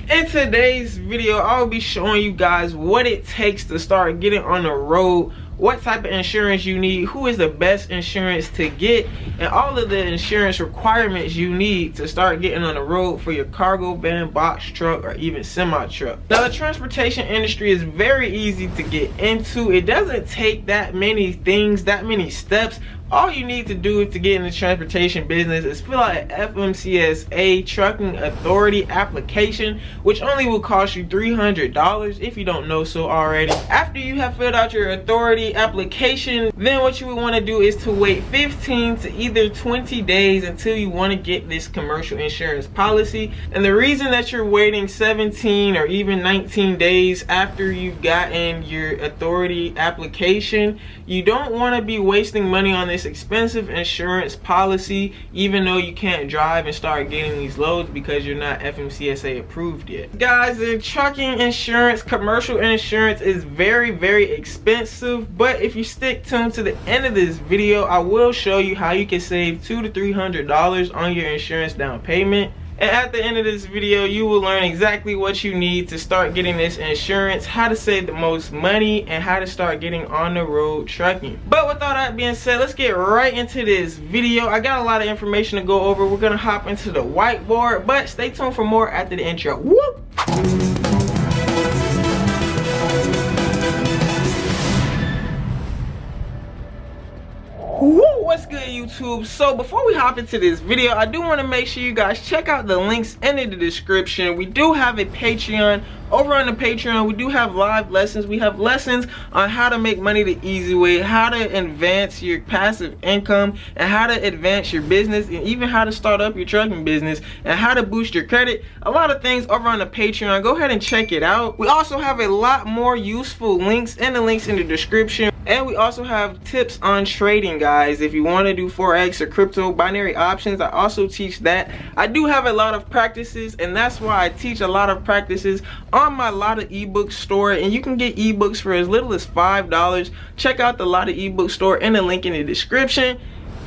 In today's video, I'll be showing you guys what it takes to start getting on the road, what type of insurance you need, who is the best insurance to get, and all of the insurance requirements you need to start getting on the road for your cargo van, box truck, or even semi truck. Now, the transportation industry is very easy to get into. It doesn't take that many things, that many steps. All you need to do to get in the transportation business is fill out an FMCSA Trucking Authority application, which only will cost you $300 if you don't know so already. After you have filled out your authority application, then what you would want to do is to wait 15 to either 20 days until you want to get this commercial insurance policy. And the reason that you're waiting 17 or even 19 days after you've gotten your authority application, you don't want to be wasting money on this expensive insurance policy, even though you can't drive and start getting these loads because you're not FMCSA approved yet. Guys, the trucking insurance, commercial insurance is very expensive, but if you stick tuned to the end of this video, I will show you how you can save $200 to $300 on your insurance down payment. And at the end of this video, you will learn exactly what you need to start getting this insurance, how to save the most money, and how to start getting on the road trucking. But with all that being said, let's get right into this video. I got a lot of information to go over. We're gonna hop into the whiteboard, but stay tuned for more after the intro. Whoop! Woo, what's good, YouTube? So before we hop into this video, I do want to make sure you guys check out the links in the description. We do have a Patreon. Over on the Patreon, we do have live lessons. We have lessons on how to make money the easy way, how to advance your passive income, and how to advance your business, and even how to start up your trucking business, and how to boost your credit. A lot of things over on the Patreon. Go ahead and check it out. We also have a lot more useful links in the description. And we also have tips on trading, guys. If you want to do Forex or crypto, binary options, I also teach that. I do have a lot of practices, and that's why I teach a lot of practices on my Lotta eBooks store. And you can get ebooks for as little as $5. Check out the Lotta eBooks store in the link in the description.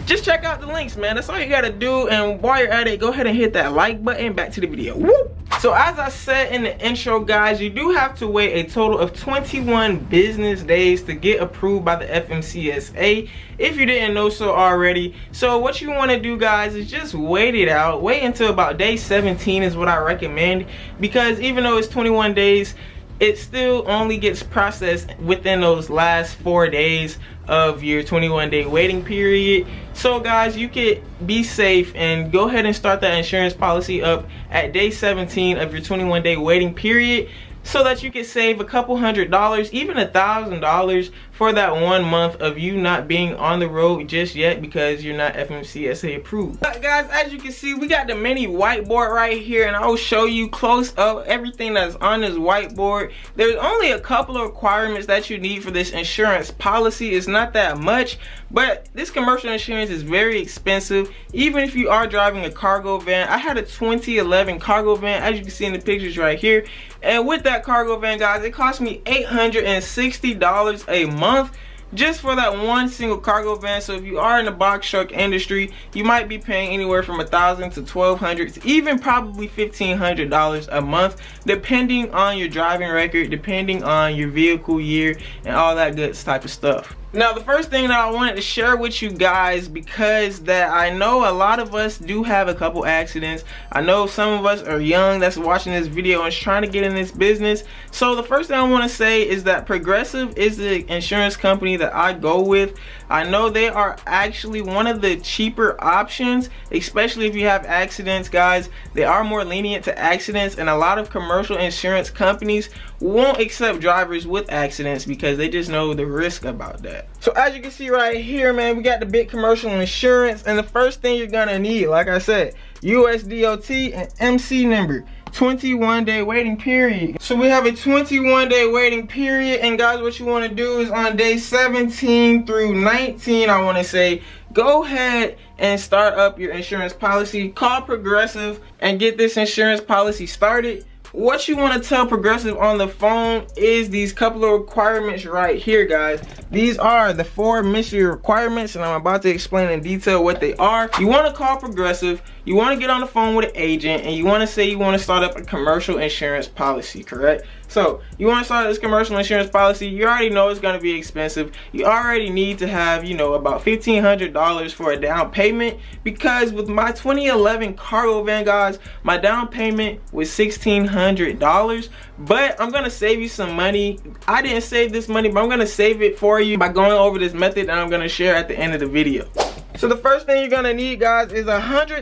Just check out the links, man. That's all you gotta do. And while you're at it, go ahead and hit that like button. Back to the video. Woo! So as I said in the intro, guys, you do have to wait a total of 21 business days to get approved by the FMCSA, if you didn't know so already. So what you want to do, guys, is just wait it out. Wait until about day 17 is what I recommend, because even though it's 21 days, it still only gets processed within those last 4 days of your 21-day waiting period. So guys, you could be safe and go ahead and start that insurance policy up at day 17 of your 21-day waiting period, so that you can save a couple $100, even $1,000 for that 1 month of you not being on the road just yet because you're not FMCSA approved. But guys, as you can see, we got the mini whiteboard right here, and I'll show you close up everything that's on this whiteboard. There's only a couple of requirements that you need for this insurance policy. It's not that much, but this commercial insurance is very expensive, even if you are driving a cargo van. I had a 2011 cargo van, as you can see in the pictures right here, and with that cargo van, guys, it cost me $860 a month just for that one single cargo van. So if you are in the box truck industry, you might be paying anywhere from $1,000 to $1,200 to even probably $1,500 a month, depending on your driving record, depending on your vehicle year, and all that good type of stuff. Now, the first thing that I wanted to share with you guys, because that I know a lot of us do have a couple accidents. I know some of us are young that's watching this video and is trying to get in this business. So the first thing I want to say is that Progressive is the insurance company that I go with. I know they are actually one of the cheaper options, especially if you have accidents, guys. They are more lenient to accidents, and a lot of commercial insurance companies won't accept drivers with accidents because they just know the risk about that. So as you can see right here, man, we got the big commercial insurance, and the first thing you're gonna need, like I said, USDOT and MC number. 21-day waiting period. So we have a 21-day waiting period, and guys, what you want to do is on day 17 through 19, I want to say, go ahead and start up your insurance policy. Call Progressive and get this insurance policy started. What you want to tell Progressive on the phone is these couple of requirements right here, guys. These are the 4 mystery requirements, and I'm about to explain in detail what they are. You want to call Progressive. you want to get on the phone with an agent and you want to say you want to start up a commercial insurance policy, correct? So you want to start this commercial insurance policy. You already know it's going to be expensive. You already need to have, you know, about $1,500 for a down payment, because with my 2011 cargo van, guys, my down payment was $1,600. But I'm going to save you some money. I didn't save this money, but I'm going to save it for you by going over this method that I'm going to share at the end of the video. So the first thing you're going to need, guys, is $100,000.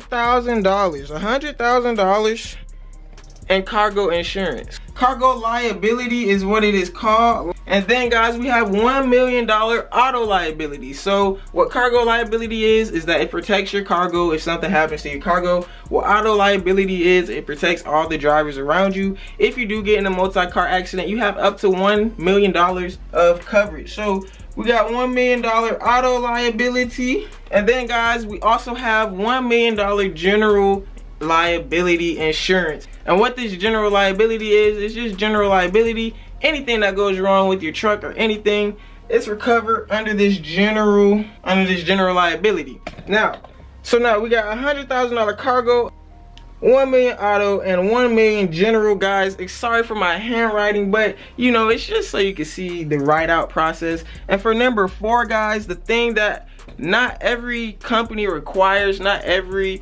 $100,000 in cargo insurance. Cargo liability is what it is called. And then, guys, we have $1 million auto liability. So what cargo liability is that it protects your cargo if something happens to your cargo. What auto liability is, it protects all the drivers around you. If you do get in a multi-car accident, you have up to $1 million of coverage. So we got $1 million auto liability. And then, guys, we also have $1 million general liability insurance. And what this general liability is, it's just general liability. Anything that goes wrong with your truck or anything, it's recovered under this general liability. Now we got $100,000 cargo, $1 million auto, and $1 million general, guys. Sorry for my handwriting, but you know, it's just so you can see the write out process. And for number 4, guys, the thing that not every company requires, not every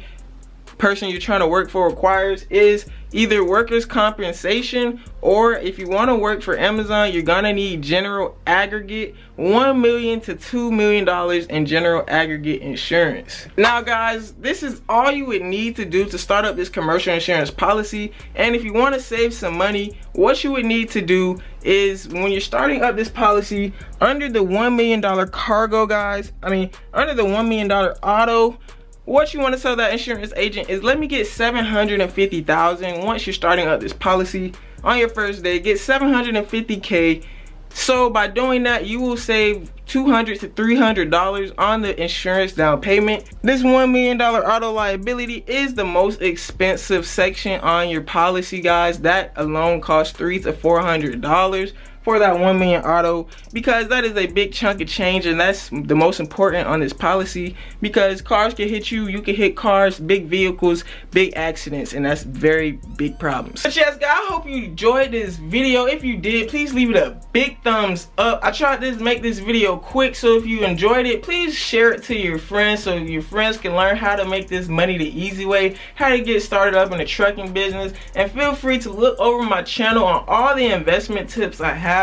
person you're trying to work for requires, is either workers' compensation, or if you want to work for Amazon, you're gonna need general aggregate, $1 million to $2 million in general aggregate insurance. Now, guys, this is all you would need to do to start up this commercial insurance policy. And if you want to save some money, what you would need to do is, when you're starting up this policy, under the $1 million cargo, guys, under the $1 million auto, what you want to tell that insurance agent is, let me get $750,000 once you're starting up this policy. On your first day, get $750K. So by doing that, you will save $200 to $300 on the insurance down payment. This $1 million auto liability is the most expensive section on your policy, guys. That alone costs $300 to $400 for that $1 million auto, because that is a big chunk of change, and that's the most important on this policy, because cars can hit you, you can hit cars, big vehicles, big accidents, and that's very big problems. But yes, guys, I hope you enjoyed this video. If you did, please leave it a big thumbs up. I tried to make this video quick, so if you enjoyed it, please share it to your friends so your friends can learn how to make this money the easy way, how to get started up in the trucking business. And feel free to look over my channel on all the investment tips I have,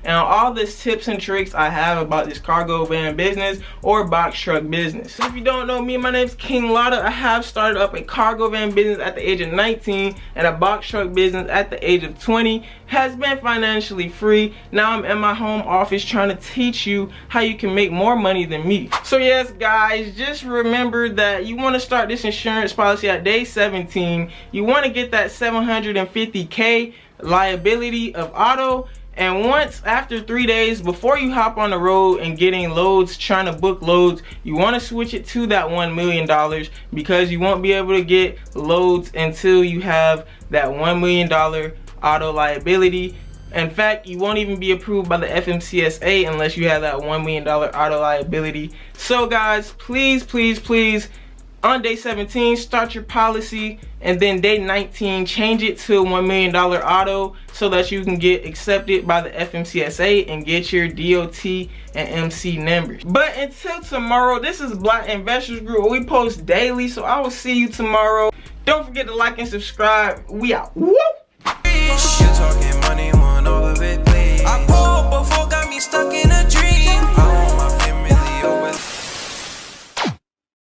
and all this tips and tricks I have about this cargo van business or box truck business. If you don't know me, my name is KINGLATTA. I have started up a cargo van business at the age of 19 and a box truck business at the age of 20. Has been financially free. Now I'm in my home office trying to teach you how you can make more money than me. So yes, guys, just remember that you want to start this insurance policy at day 17. You want to get that $750K liability of auto. And once after 3 days, before you hop on the road and getting loads, trying to book loads, you want to switch it to that $1 million, because you won't be able to get loads until you have that $1 million auto liability. In fact, you won't even be approved by the FMCSA unless you have that $1 million auto liability. So guys, please, please, please, on day 17, start your policy, and then day 19, change it to $1 million auto so that you can get accepted by the FMCSA and get your DOT and MC numbers. But until tomorrow, this is Black Investors Group. We post daily, so I will see you tomorrow. Don't forget to like and subscribe. We out. Woo!